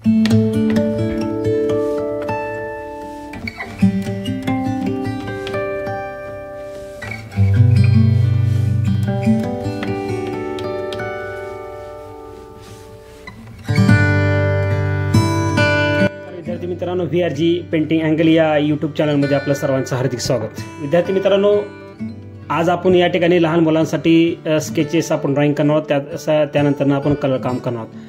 विद्यार्थी मित्रांनो, VRG painting angle या यूट्यूब चॅनलमध्ये आपलं सर्वांचं हार्दिक स्वागत. विद्यार्थी मित्रांनो, आज आपण या ठिकाणी लहान मुलांसाठी स्केचेस आपण ड्रॉइंग करणार आहोत. त्यानंतर आपण कलर काम करणार आहोत.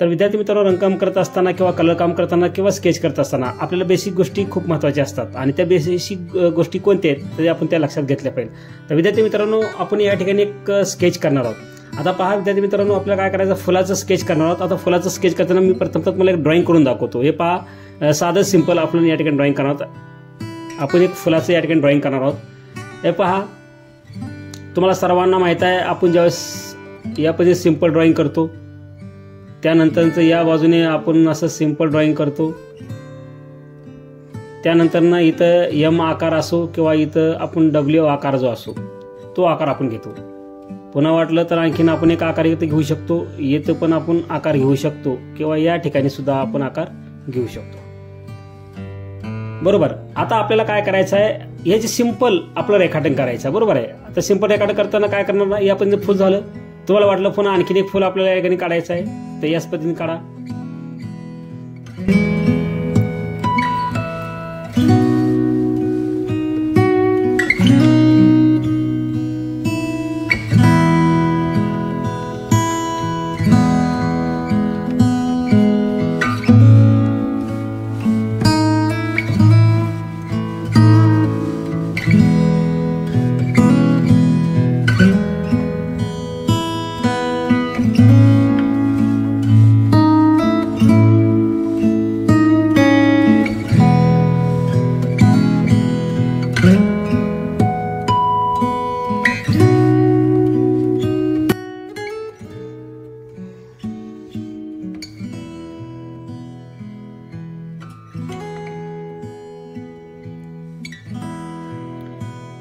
तर विद्यार्थी मित्रांनो, रंगकाम करत असताना किंवा कलर काम करताना किंवा स्केच करत असताना आपल्याला बेसिक गोष्टी खूप महत्त्वाच्या असतात आणि त्या बेसिक गोष्टी कोणत्या आहेत तरी आपण त्या लक्षात घेतल्या पाहिजे. तर विद्यार्थी मित्रांनो, आपण या ठिकाणी एक स्केच करणार आहोत. आता पहा विद्यार्थी मित्रांनो, आपल्याला काय करायचं, फुलाचं स्केच करणार आहोत. आता फुलाचं स्केच करताना मी प्रथमतः मला एक ड्रॉइंग करून दाखवतो. हे पहा, साधं सिंपल आपण या ठिकाणी ड्रॉइंग करणार आहोत. आपण एक फुलाचं या ठिकाणी ड्रॉइंग करणार आहोत. हे पहा, तुम्हाला सर्वांना माहीत आहे, आपण ज्यावेळेस या पद्धतीने सिंपल ड्रॉइंग करतो, त्यानंतरचं या बाजूने आपण असं सिंपल ड्रॉइंग करतो. त्यानंतर इथं M आकार असो किंवा इथं आपण W आकार जो असो तो आकार आपण घेतो. पुन्हा वाटलं तर आणखीन आपण एक आकार इथं घेऊ शकतो. येतं पण आपण आकार घेऊ शकतो किंवा या ठिकाणी सुद्धा आपण आकार घेऊ शकतो. बरोबर. आता आपल्याला काय करायचं आहे, हे जे सिंपल आपलं रेखाटन करायचं आहे. बरोबर आहे. आता सिंपल रेखाटन करताना काय करणार, या पण फुल झालं, तुम्हाला वाटलं पुन्हा आणखीन एक फुल आपल्याला या ठिकाणी काढायचं आहे, तर याच पद्धतीने काढा.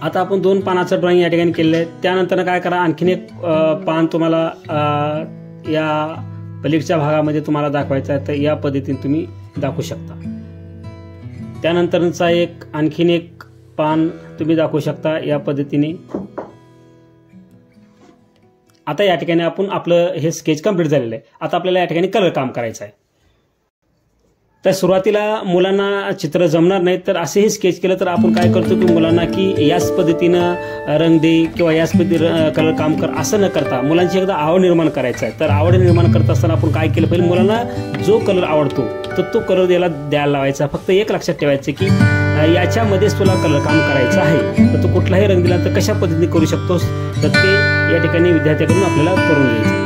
आता आपण 2 पानाचं ड्रॉइंग या ठिकाणी केलेलं आहे. त्यानंतर काय करा, आणखीन एक पान तुम्हाला या पलीकडच्या भागामध्ये तुम्हाला दाखवायचं आहे, तर या पद्धतीने तुम्ही दाखवू शकता. त्यानंतरचा आणखीन एक पान तुम्ही दाखवू शकता या पद्धतीने. आता या ठिकाणी आपण आपलं हे स्केच कंप्लीट झालेलं आहे. आता आपल्याला या ठिकाणी कलर काम करायचं आहे. तर सुरुवातीला मुलांना चित्र जमणार नाही, तर असेही स्केच केलं तर आपण काय करतो की मुलांना की याच पद्धतीनं रंग दे किंवा याच पद्धतीने कलर काम कर असं न करता मुलांची एकदा आवड निर्माण करायचं आहे. तर आवड निर्माण करत असताना आपण काय केलं पाहिजे, मुलांना जो कलर आवडतो तर तो कलर याला द्यायला लावायचा. फक्त एक लक्षात ठेवायचं की याच्यामध्येच तुला कलर काम करायचं आहे, तर तू कुठलाही रंग दिला तर कशा पद्धतीने करू शकतोस, तर ते या ठिकाणी विद्यार्थ्याकडून आपल्याला करून घ्यायचं.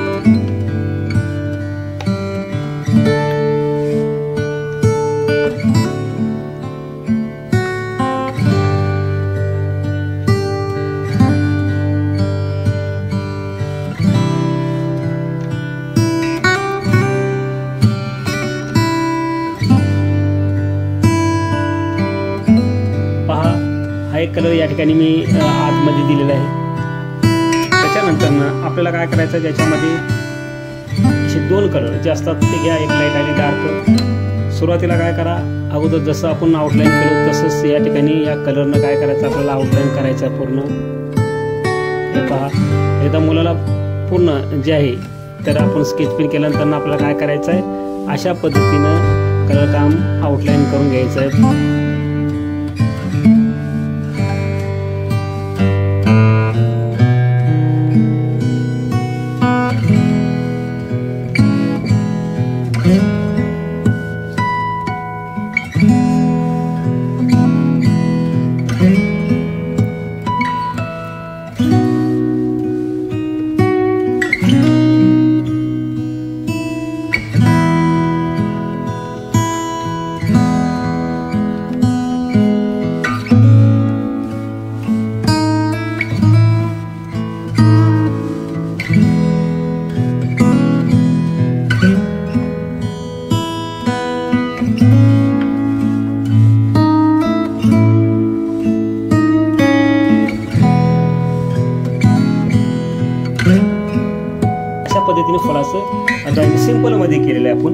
एक कलर या ठिकाणी मी आतमध्ये दिलेला आहे. त्याच्यानंतर आपल्याला काय करायचं, ज्याच्यामध्ये असे 2 कलर जे असतात ते घ्या, एक लाईट आणि डार्क. सुरुवातीला काय करा, अगोदर जसं आपण आउटलाईन केलं तसंच या ठिकाणी या कलरनं काय करायचं, आपल्याला आउटलाईन करायचं आहे पूर्ण. हे पहा, एकदा मुलाला पूर्ण जे आहे तर आपण स्केच पेन केल्यानंतर आपल्याला काय करायचं आहे, अशा पद्धतीनं कलर काम आउटलाईन करून घ्यायचं आहे. पद्धतीने फळाचं ड्रॉइंग सिंपल मध्ये केलेलं आहे आपण.